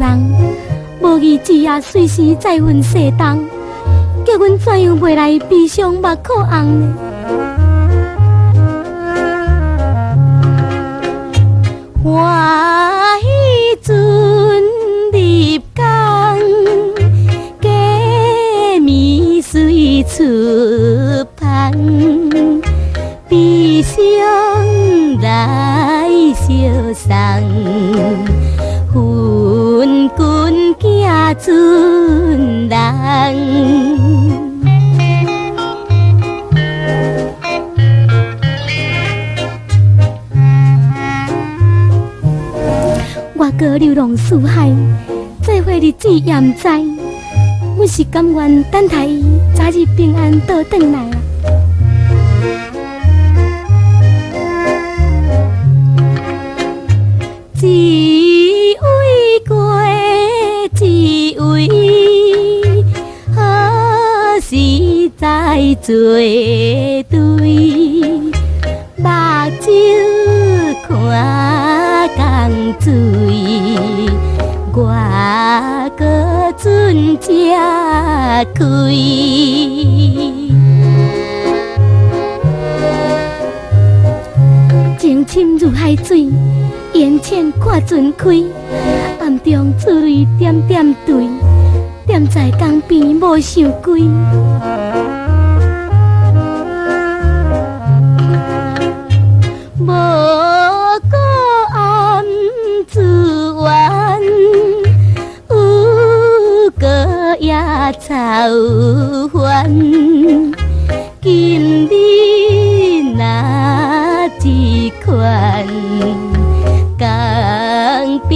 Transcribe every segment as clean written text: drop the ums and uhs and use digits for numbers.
人，无义之夜随时再分世东，叫阮怎样袂来悲伤目眶红呢？欢喜阵入江，假面随出芳，悲伤来相送，昏君惊准人。我哥流浪四海，做伙日子也毋知，阮是甘愿等待伊早日平安倒转来啊！一位过一位，何时再作对？目睭看江水，我搁船才开。情深如海水，眼浅看船开。暗中珠泪点点对，踮在江边无想归。无个暗自怨，有个野草烦。今日若一款，江边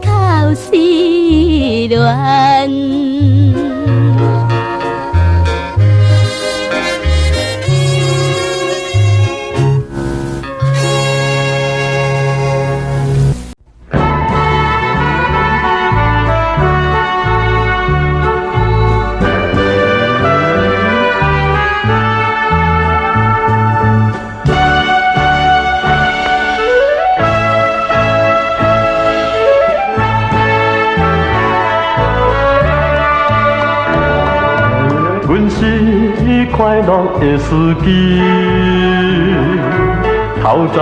靠失恋。快乐的司机，透早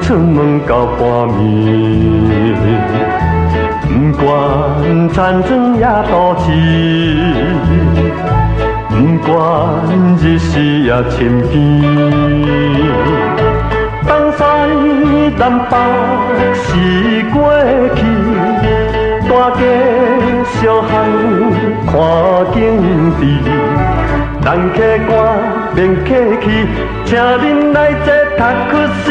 出门到半暝，不管田庄也都市，不管日时也深更，东西南北是过去，大家小巷看景致。人客官免客气，请恁来这读课时，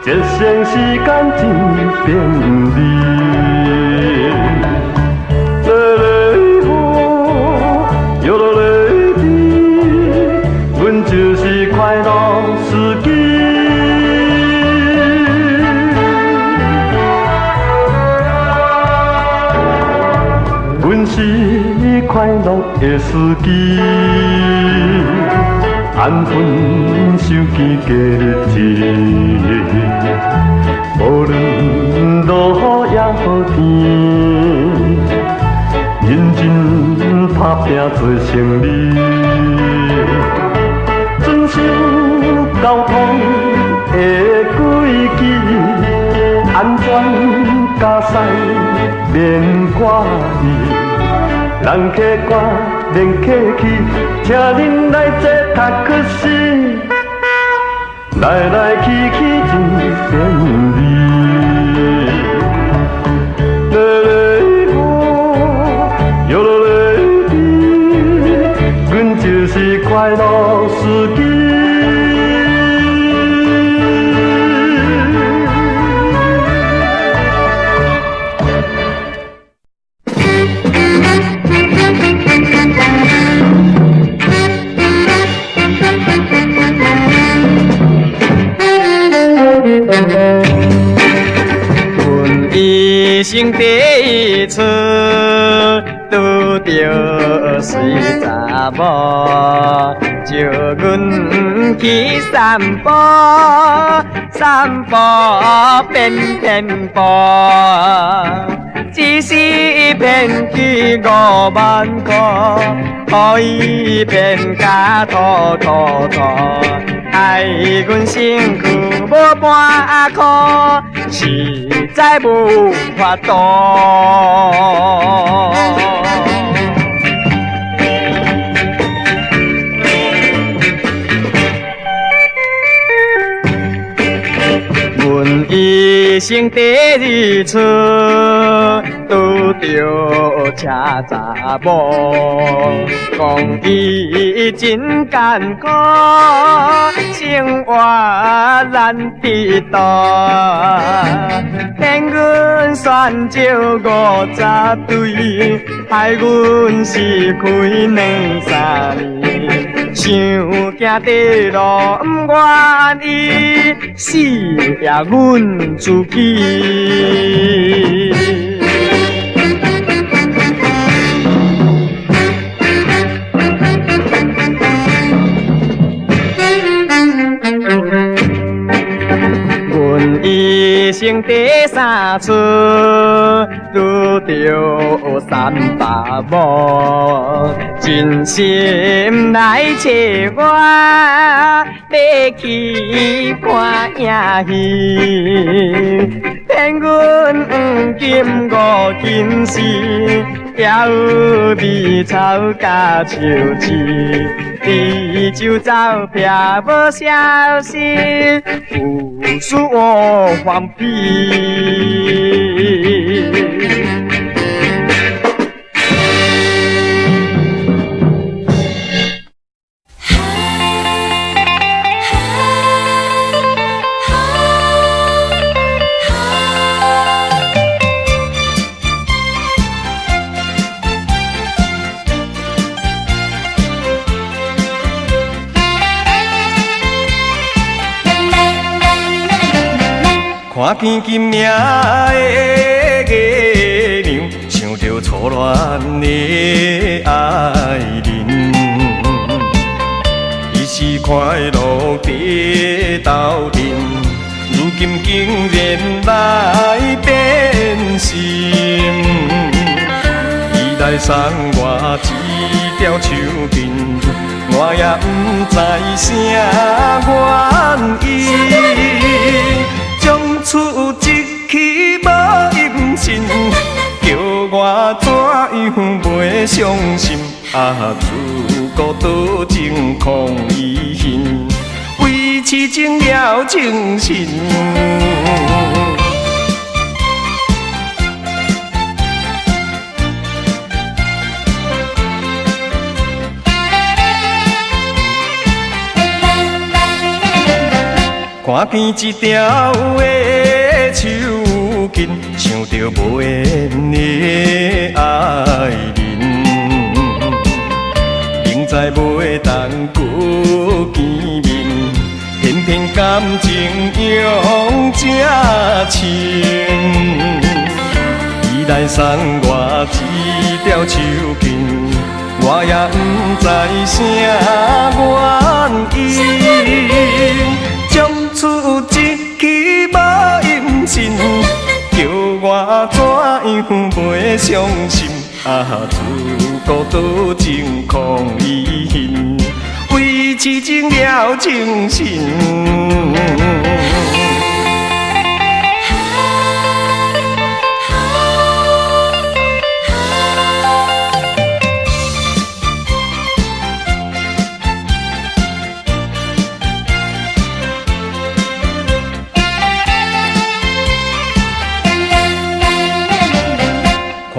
节省时间真便利。热热雨，摇落泪滴，阮就是快乐司机。阮是快乐的司机，安分守己过日子，无论落雨也好天，认真打拼做生理，遵守交通的规矩，安全驾驶免挂意。人客官免客气，请恁来这读课时，来来去去真便利。热热雨，摇落泪滴，阮就是快乐司机。一生第一次拄着水查某，招阮去散步，散步变偏步，一时骗去50000块，互伊骗甲吐吐吐，害阮身躯无半箍，实在无法度。阮一生第二次拄着车查某，讲伊真艰苦，生活难得度，骗阮选招50对，害阮失去2、3年，想行地路不愿意，死也阮自己。阮一生第3次拄着300某，真心来找我，要去看影戏，骗阮黄金5斤丝，还有米草甲树枝，你就走撇无消息，有事我放屁。看见金命的月亮，想着初恋的爱人，一时快乐在斗阵，如今竟然来变心。伊来送我一条手巾，我也不知啥原因。将厝一起无音信，叫我怎样袂伤心？自孤独情空遗恨，为痴情了情深。看见一条的手巾，想着无缘的爱人，明知袂当搁见面，偏偏感情用这深。伊来送我一条手巾，我也不知啥原因。将厝一起无音信，叫我怎样袂伤心？自孤独情空遗恨，为痴情了情深。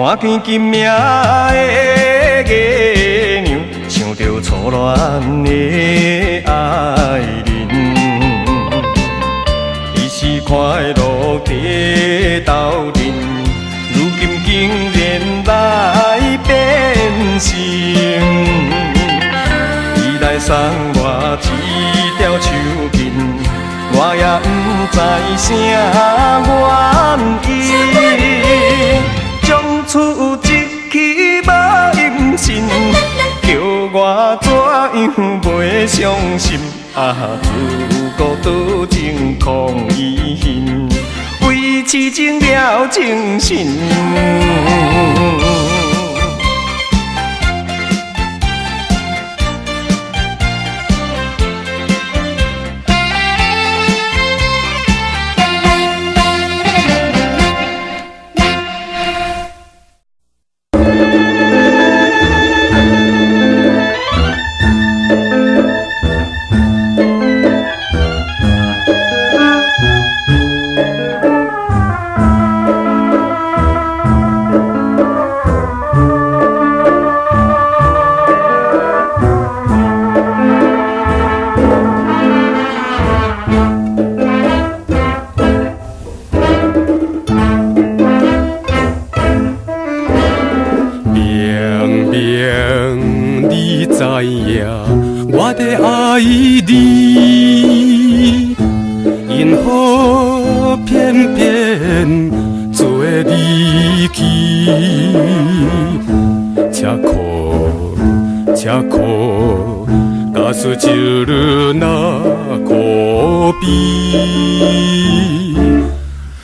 看见金命的月亮，想着初恋的爱人，一时快乐在斗阵，如今竟然来变心。伊来送我一条手巾，我也不知啥原因。将厝一起无音信，叫我怎样袂伤心，自古多情空遗恨，为痴情了情深。我的爱你，因何偏偏做离去？车苦，假使一日那可比，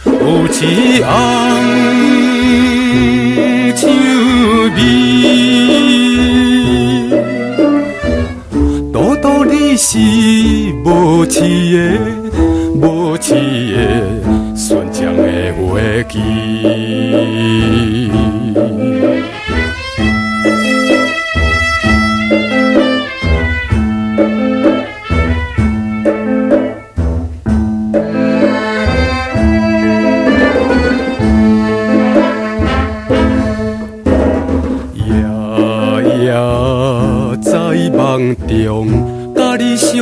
有一红像美。你是无痴的，纯情的花枝。夜在梦中。甲你相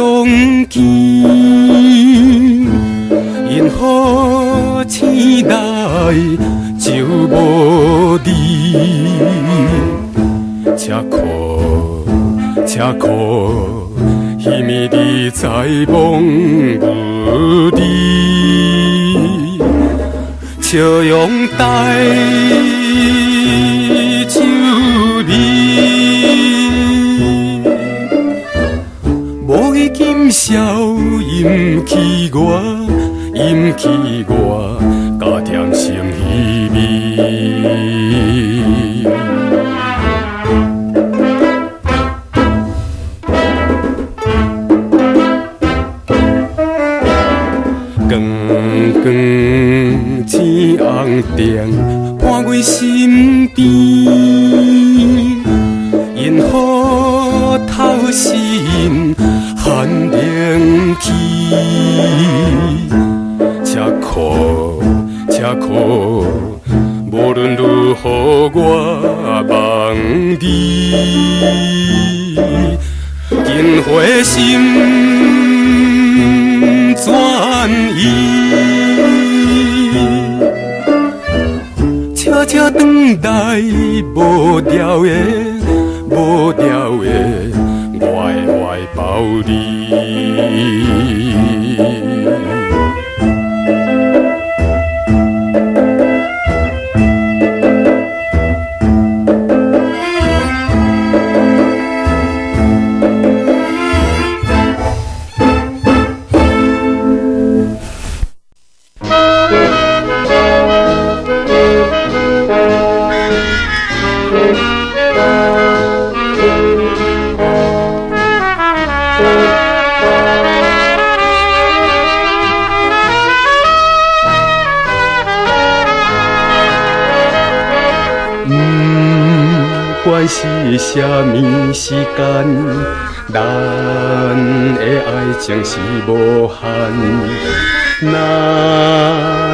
见，因何醒来就无你？车苦，彼暝你在梦无你，笑容带酒味。无伊今宵引起我，加添心稀微。光天红灯伴阮身边，因何透心？寒冷气，车苦，无论如何我望你，紧花心转移，悄悄等待无调的。我的怀抱你。管是啥物时间，咱的爱情是无限。若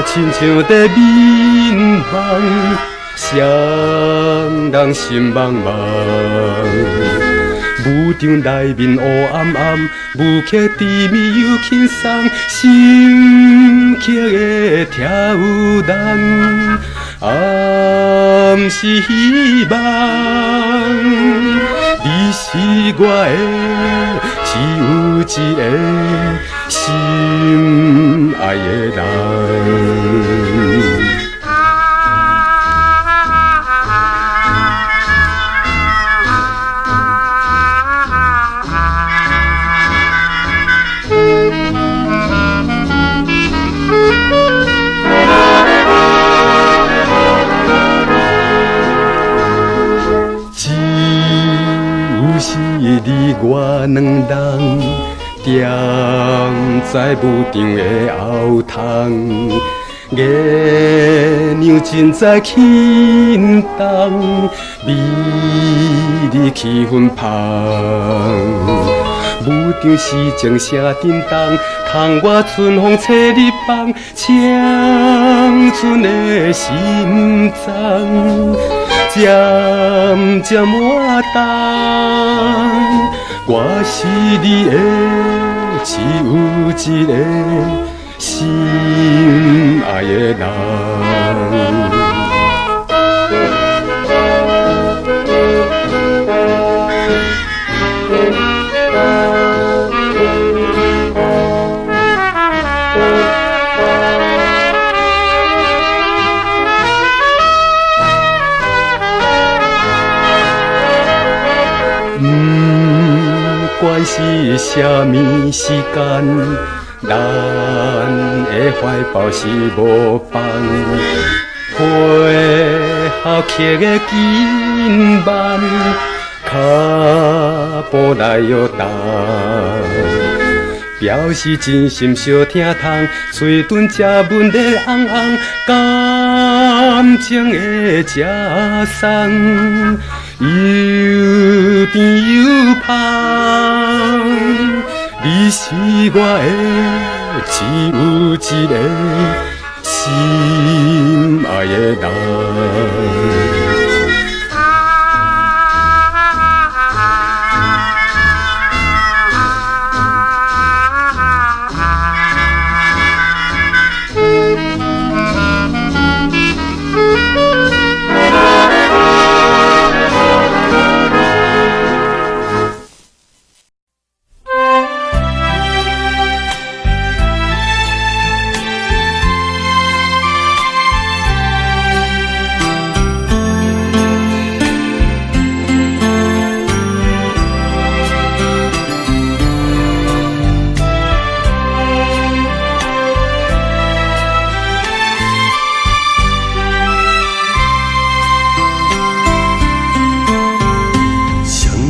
亲像在眠梦，谁人心茫茫。舞场内面黑暗暗，舞客甜蜜又轻松，心曲的跳动。暗是希望，你是我的，只有一个心爱的人。两人踮在舞场的后窗，月亮正在轻动，美丽气氛芳。舞场时钟声叮当，窗外春风吹日放，青春的心脏渐渐活动。我是你的，只有一个心爱的人。管是啥物时间，咱的怀抱是无放，配合曲的紧慢，脚步来摇动，表示真心相听痛，嘴唇接吻的红红，感情的食送。又甜又香，你是我的，只有一个心爱的人。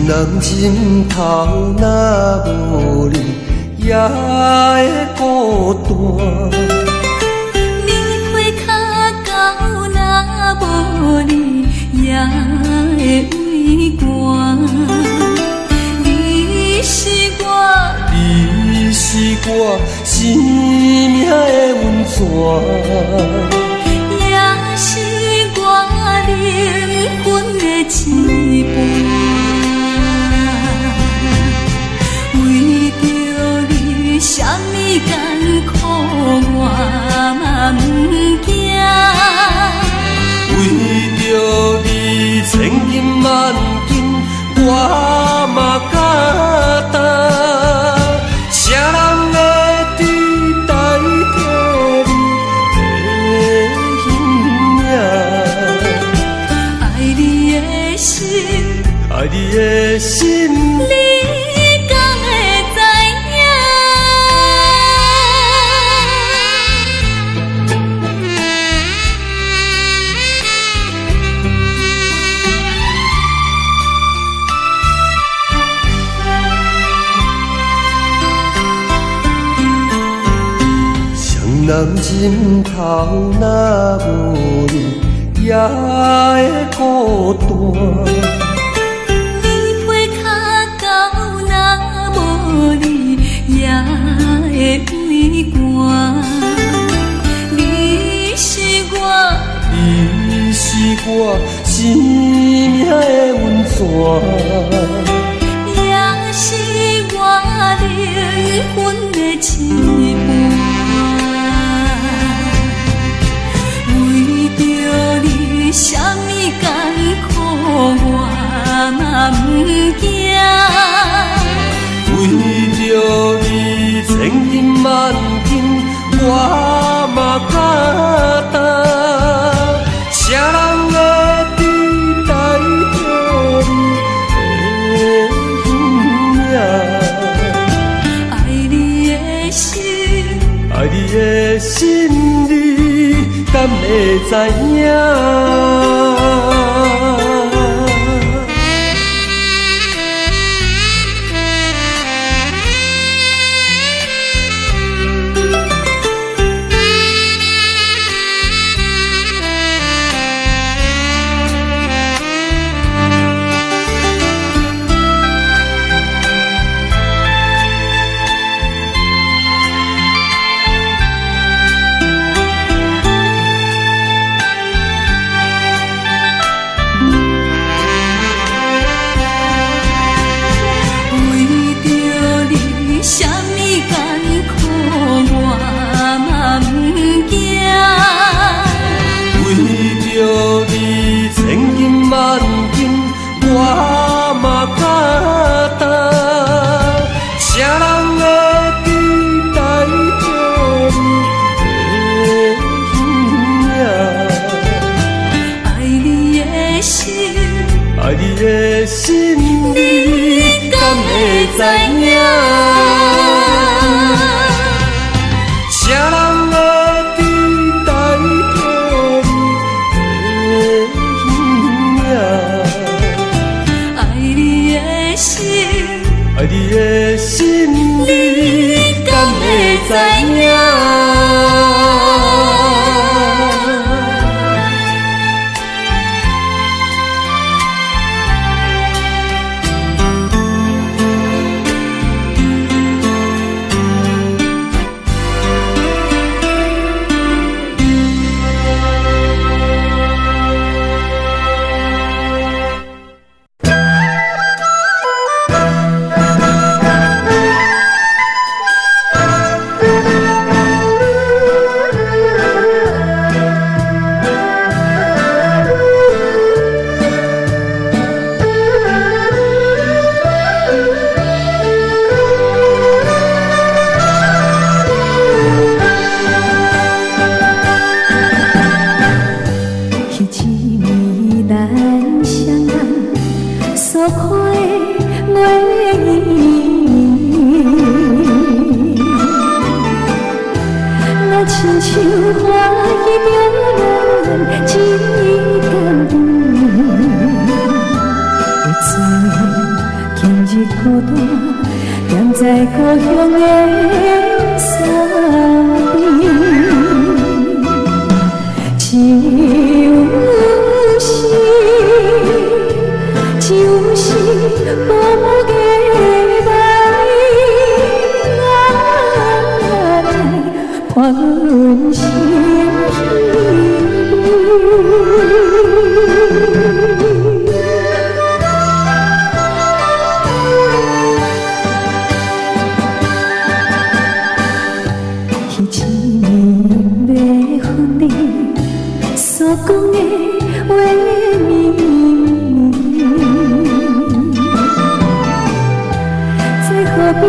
人心头若无你，也会孤单。你配脚到若无你，也会畏寒。你是我生命的温泉，也是我灵魂的羁绊。啥物艰苦我嘛不惊，为着你千金万金我嘛敢担。谁人会对代替你的性命？爱你的心，爱你的心。人心头若无你，也会孤单。你配脚到若无你，也会畏寒。你是我生命的温泉，也是我灵魂的羁绊。啥物艰苦我嘛不惊，为着你千金万金我嘛敢担。谁人会对代替你的性命？爱你的心，爱你的心你敢会知影？像花一飘咱真感动。有知今日孤单，踮在故乡的山边，就是无个来，看阮心所讲的话绵绵，在河边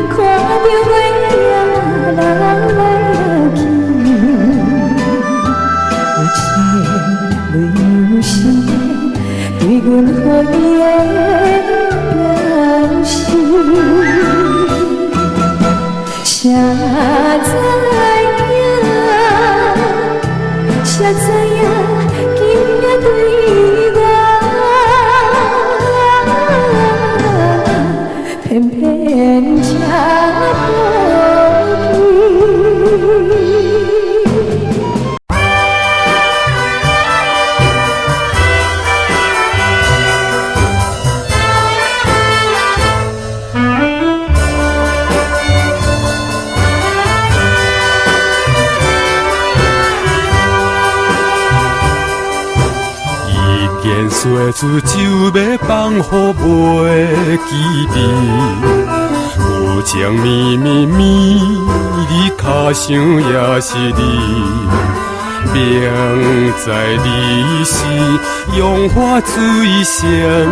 看到月影来来去，有一个泪有心对阮好意的表示，谁知才知影，今夜对我，偏偏这无情。岁出就要放予袂记得，有情绵绵绵，你脚上也是你，明知你是用花水仙，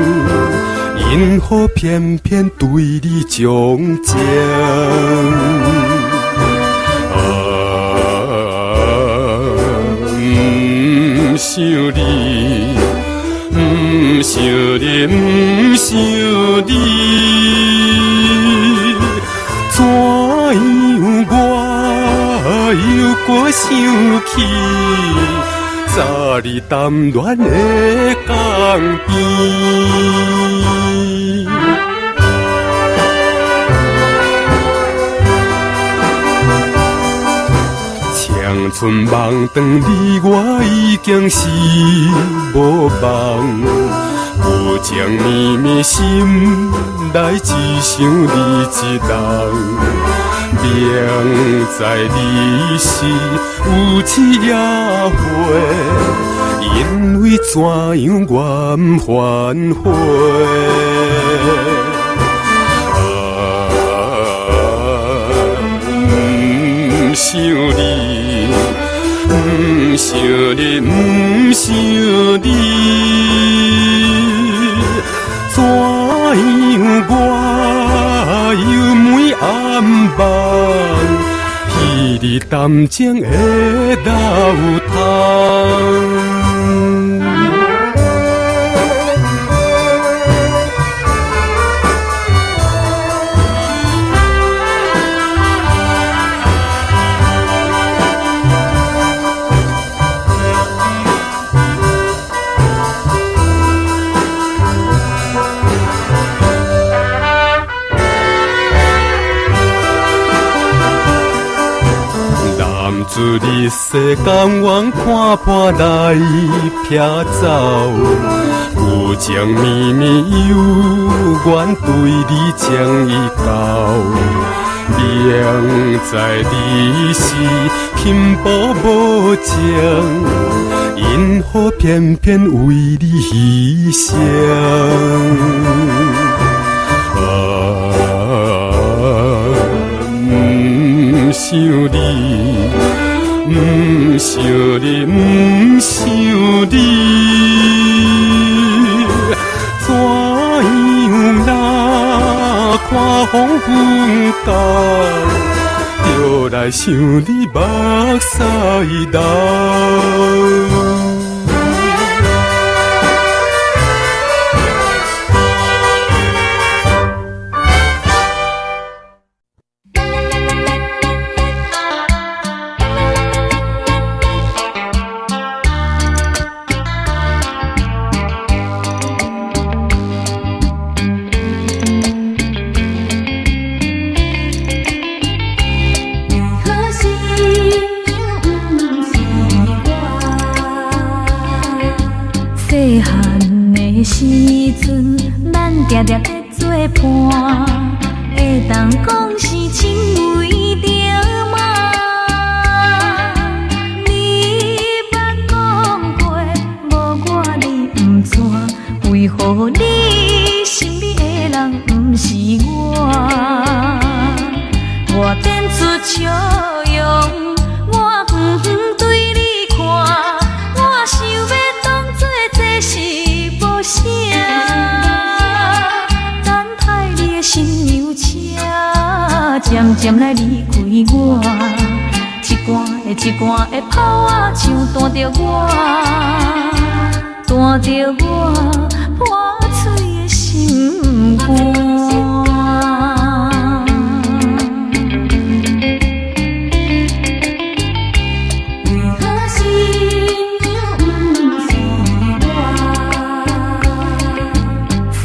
因何偏偏对你钟情？不想你。不想你，不想你，怎样我又搁想起昨日谈恋的江边？长春梦断你，我已经是无梦。有情绵绵心内只想你一人。明知你是有痴也会，因为怎样我不反悔？不想你。不想你，不想你，怎样我又每暗梦，彼日谈情的流淌。自你世间愿看破来撇走，有情绵绵有愿对你情意厚。明知你是轻薄无情，因何偏偏为你牺牲？不想你。不想你，不想你，怎样若看风风干，就来想你目屎流。定定在做伴，会当讲是亲为着嘛？你捌讲过，无我你不知，为何你心里的人不是我？我展出笑容，我远远对你看，我想要当作这是无啥。等待你的新娘车，渐渐来离开我，一罐的一罐的炮仔唱弹着我，弹着我破碎的心肝。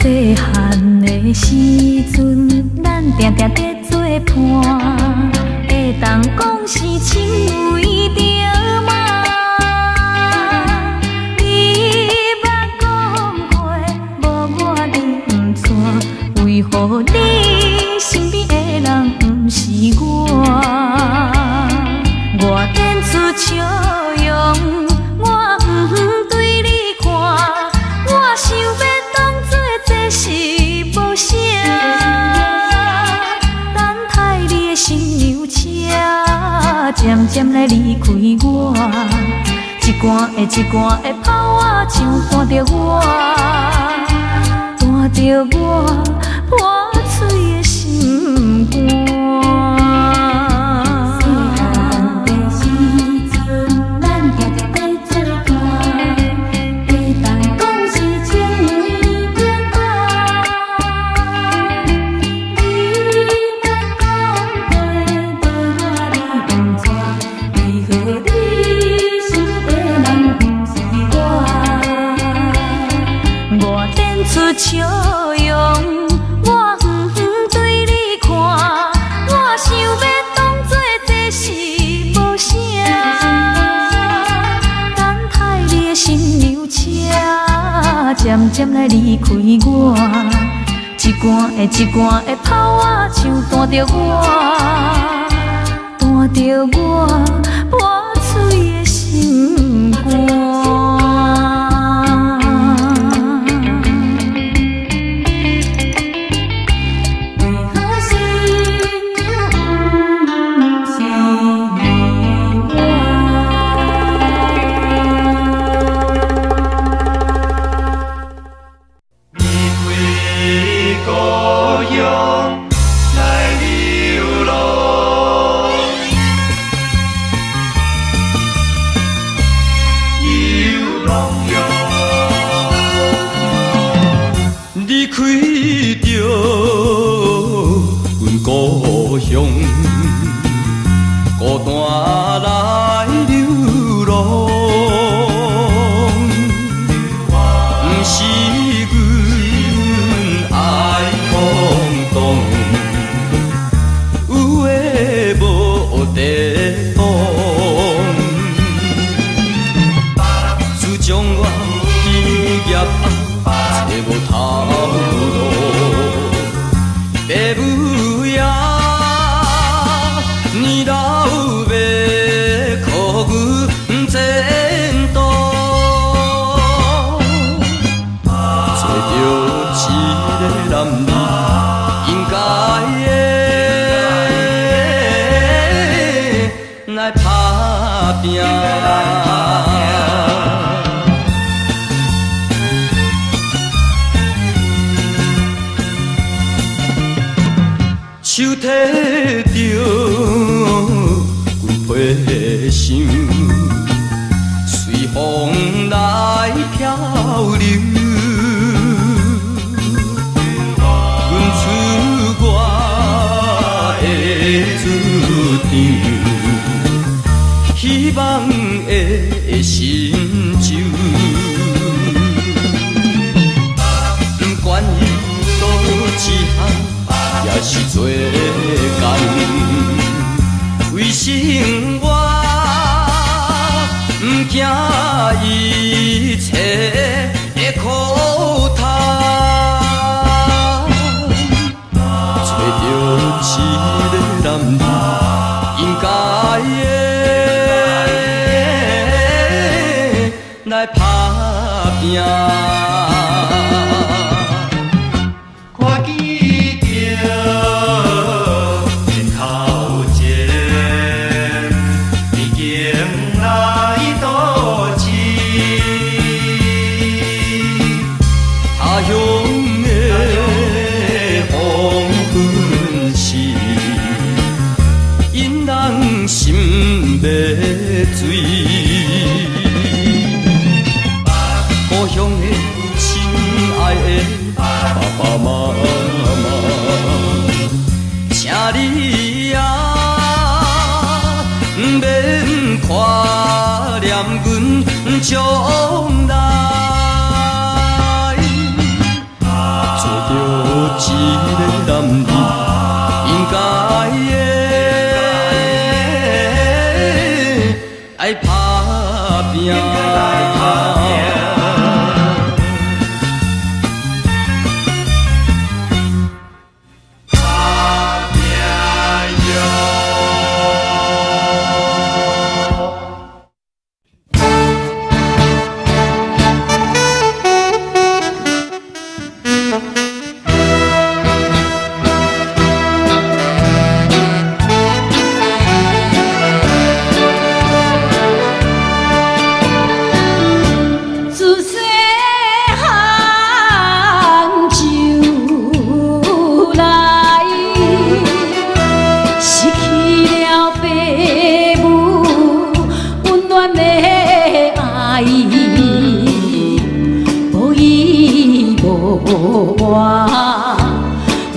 细汉的时阵，咱定定在做伴，会当讲是亲为着嘛？你捌讲过，无我你不知，为何你身边的人不是我？我展出笑容，我远远对你看，我想要当作这是无啥。等待你的新娘车，渐渐来离开我，一罐的一罐的炮仔唱弹着我，弹着我破碎的心肝。笑容，我远远对你看，我想要当作这是无啥。等待你的新娘车，渐渐来离开我，一罐的一罐的炮仔唱弹着我，弹着我破碎的心肝。手提着阮皮箱，随风来漂流。阮出我的注定，希望的成就。不管伊倒一项。也是做工，为生活不惊一切的苦痛。看见着面头前已经来倒市，他乡的黄昏时，因人心要醉。故乡的亲爱的爸爸妈妈，请你啊，免挂念阮将来，做着一个男儿应该的，爱打拼。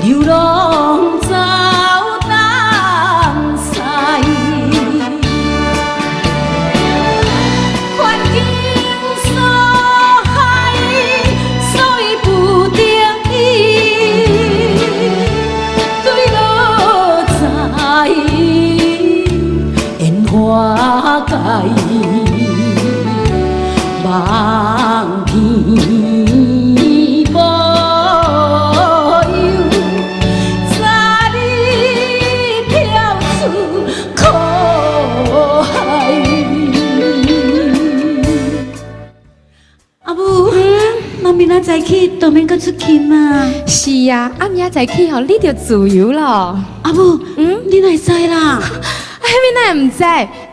流浪走东西，环境所害，所以不得已对落在烟花界，望天。明仔早起都免搁出勤嘛。是啊，明仔早起吼，你就自由咯。阿母，你哪会知啦？迄边哪唔知？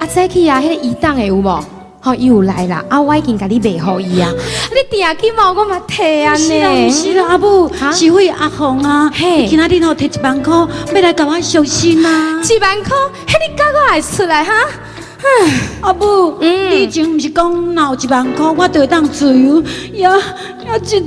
早起啊，迄个移档的有无？吼，伊有来啦。我已经甲你卖互伊啊。你定去无？我嘛摕啊呢。是啦，阿母，是为阿红啊。嘿，今仔日吼摕1万块，要来甲我相信啊。1万块，迄你甲我会出来哈？阿母，你以前毋是讲若有1万块，我就会当自由，也即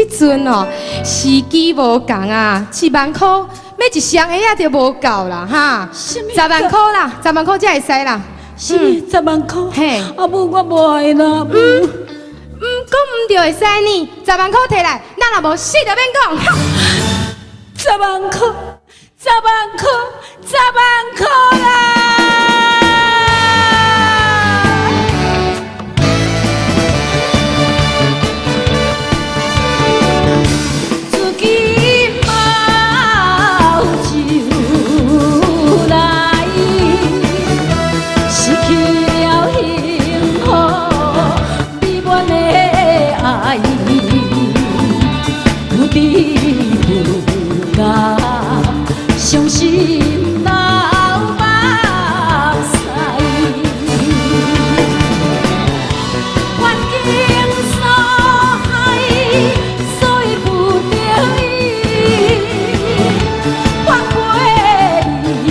阵哦，时机无共啊，1万块买一双鞋仔就无够啦哈。10万块啦，10万块才会使啦。是10万块。嘿，阿母我无爱啦。讲唔着会使呢，10万块摕来，咱若无死就免讲。10万块，10万块，10万块啦！相信老目屎，环境所害，所以不得已放过你，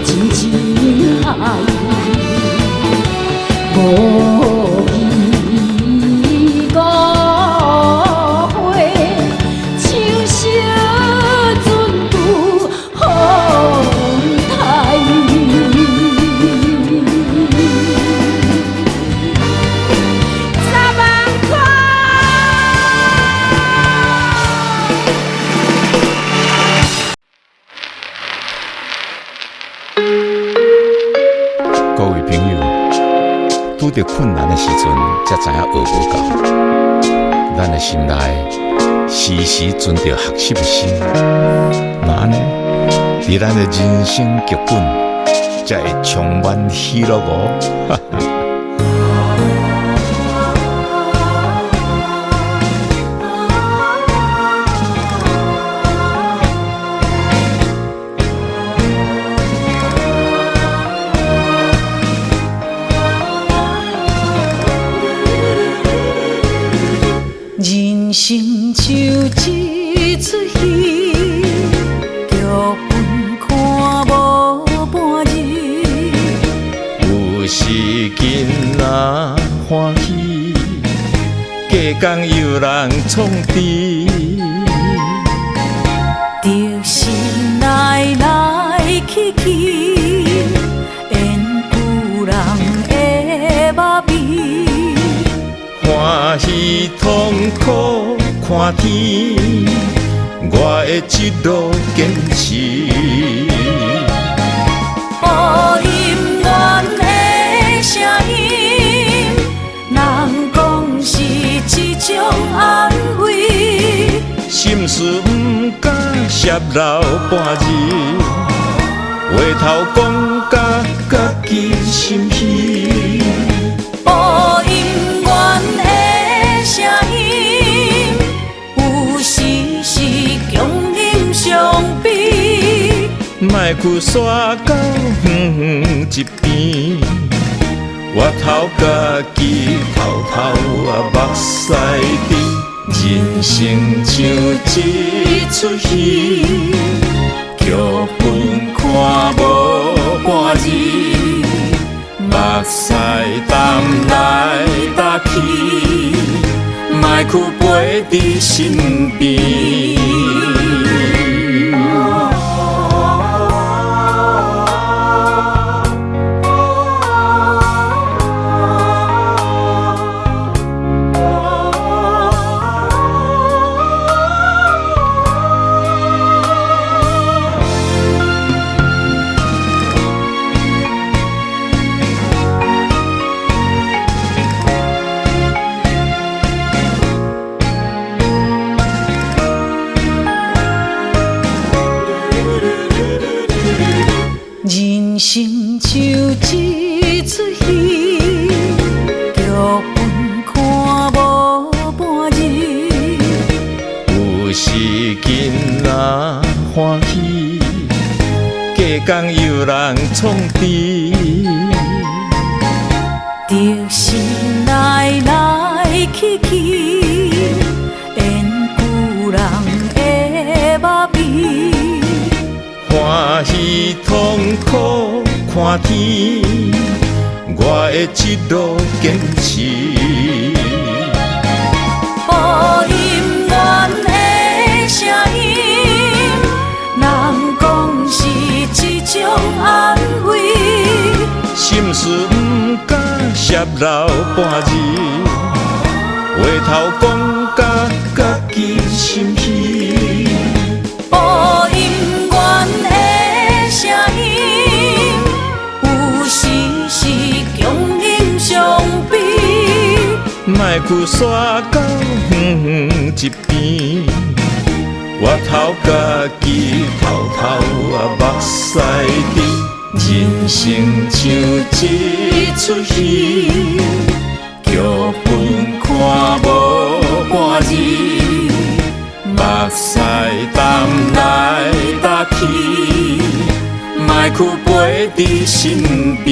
真情爱，无义误会，像烧船渡风台。10万块。各位朋友，拄着困难的时阵，才知影学无够。咱的心内时时存着学习的心，那呢，伫咱的人生剧本，才会充满喜乐哦。时间若欢喜，假讲有人创治。就是来来去去，缘故人的目味。欢喜痛苦看天，我的一路坚持。播音员的声音，人讲是一种安慰。心事不敢泄露半字，话头讲甲家己心虚。播音员的声音，有时是强忍伤悲。莫去煞到远远一边，我头家己偷偷目屎滴。人生像一出戏，剧本看无半字，目屎淡来淡去，莫去陪伫身边。人生像一出戏，剧本看无半字。有时间若欢喜，假讲有人创治。就是来来去去，缘故人的目味。欢喜痛苦看天，我的一路坚持。播音员的声音，人讲是一种安慰。心事不敢泄露半字，话头讲甲家己心虚。播音员的声音，有时是强忍伤悲。莫去煞到远远一边，我头家己偷偷目屎滴。人生像一出戏，剧本看无半字，目屎淡来淡去，莫去陪伫身边。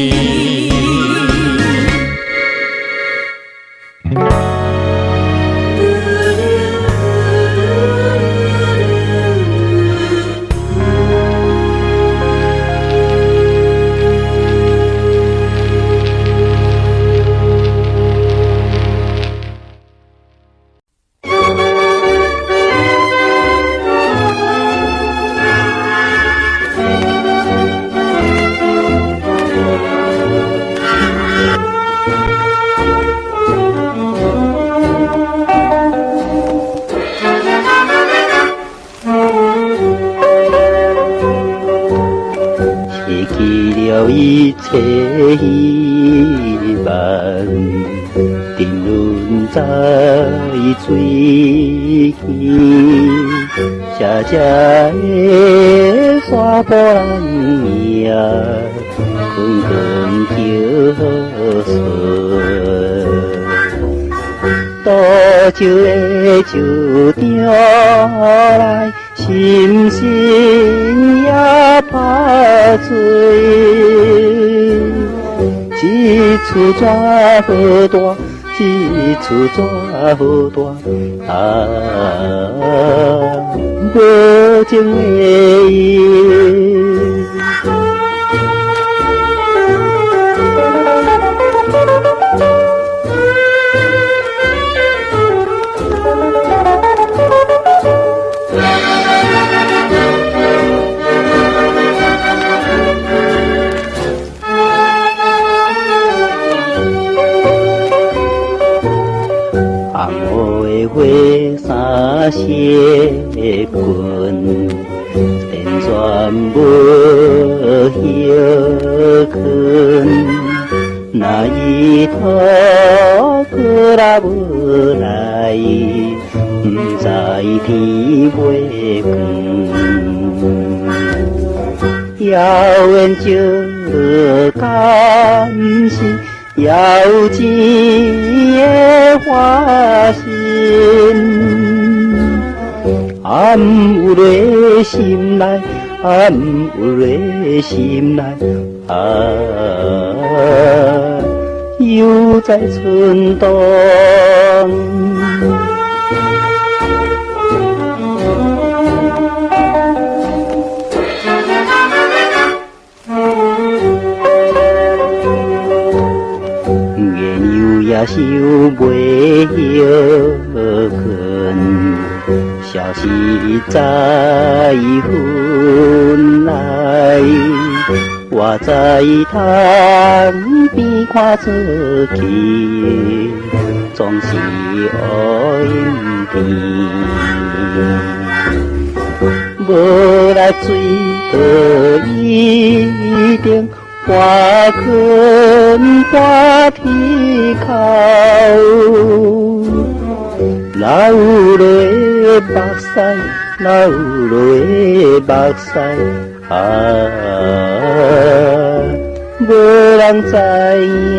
一切希望，沉沦在水边，斜斜的沙坡蓝命，滚滚叫顺。多少个树钓来，心心也拍水。一厝怎好大，一厝怎好大啊！无情的伊。血滚，千转无休困。那伊头过来无来，不知天袂光。遥远就感是遥钱的花心，暗有在心内，暗有在心内，犹在春冬。也想袂休困，消息在分来，我在窗边看出去，总是乌阴天。无来水倒一定。花困花啼哭，哪有落目屎，哪有落目屎，无人知影。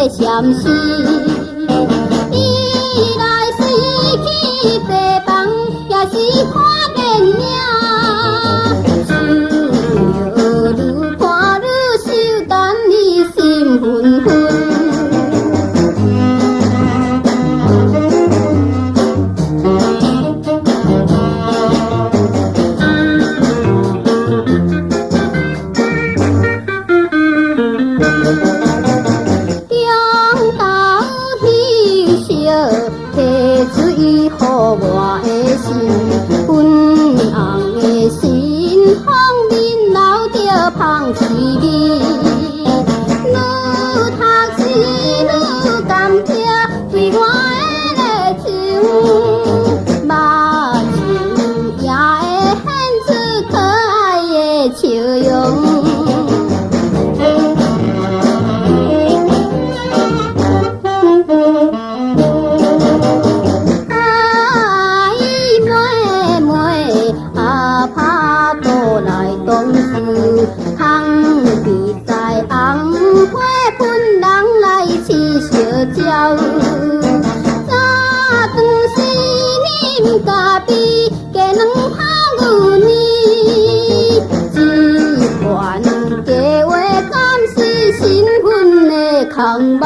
闪失。伊来随去白房，也是看电影。只有愈看愈羞，等你心纷纷。我的心，粉红的心，风面留着香气味。愈读书愈感激，对我的热情，目睭也会显出可爱的笑容。早当时啉咖啡，加两泡牛奶，一番佳话敢是身份的空梦。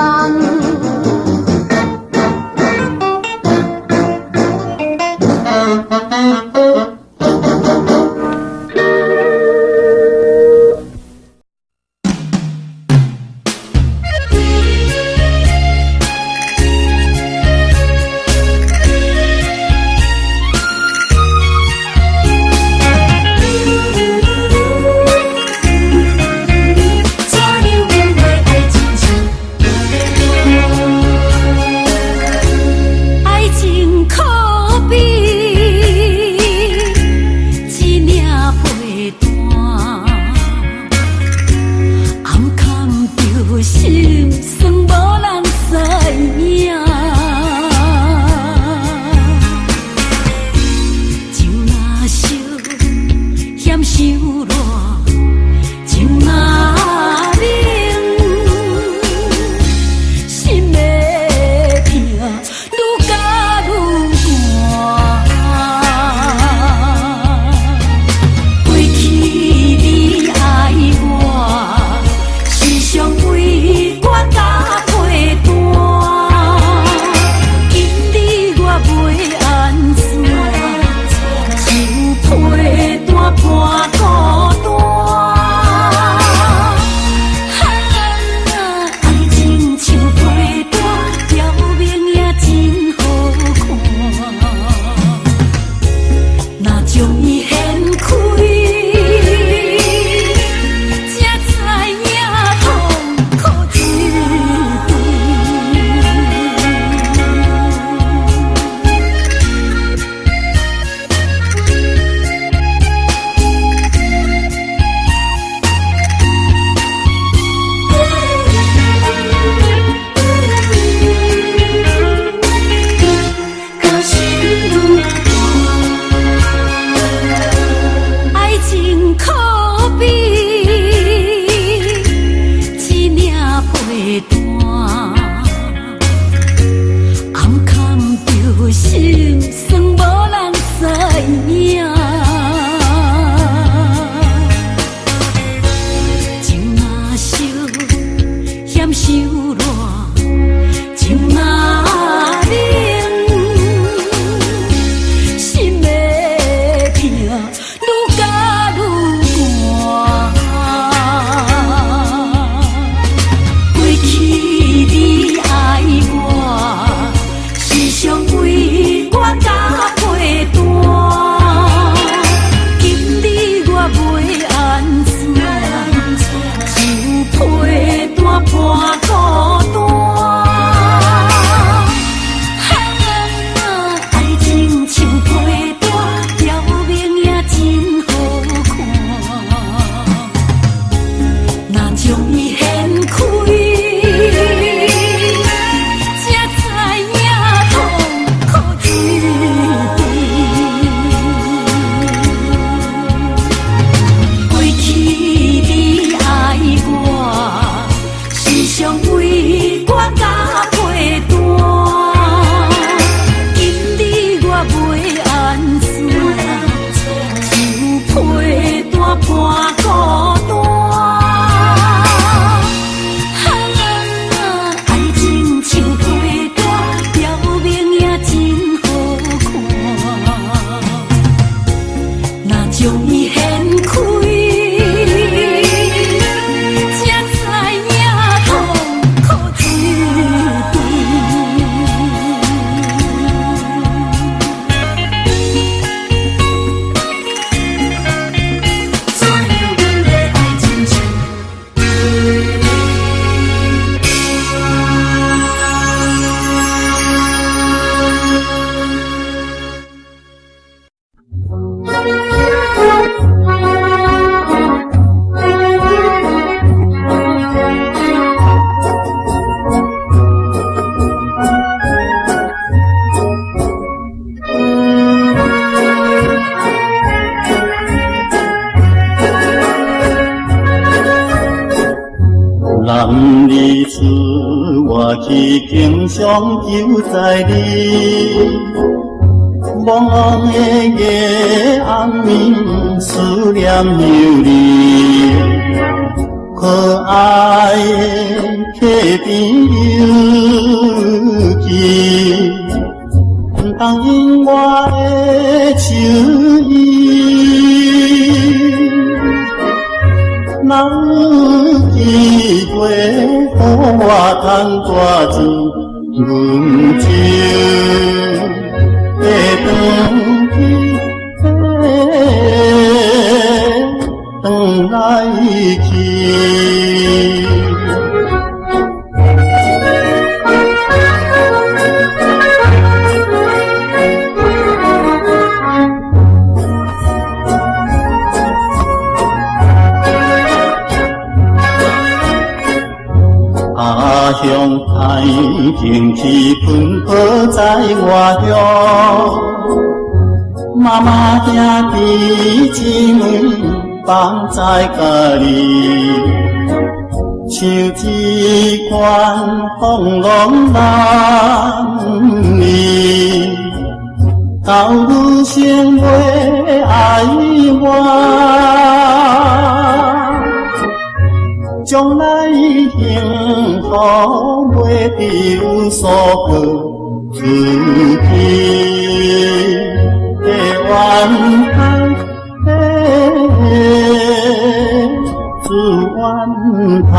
我去经常求在你，朦胧的夜暗暝，思念犹你，可爱的客边游记，当因我的手艺。若有机会，予我通大钱，阮就会转来去。家乡太平气氛好在外乡，妈妈兄弟姊妹放在家里，像一款风浪人儿，到女性袂爱我。将来幸福袂只有所靠自己的怨叹，自怨叹。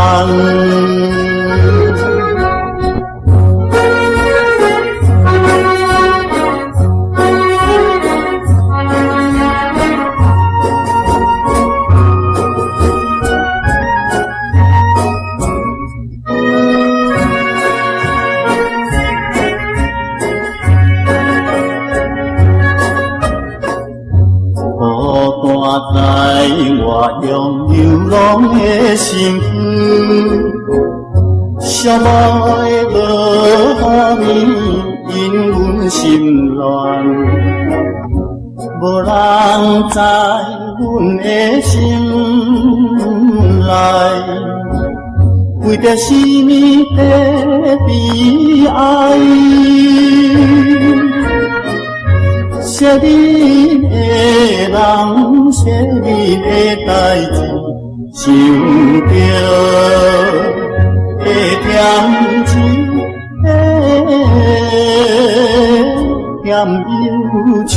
在我用流浪的心躯，寂寞的落雨暝，因阮心乱，无人知阮的心内，为着什么在悲哀？写你的人，写你的代志，想着会添情，会添忧愁。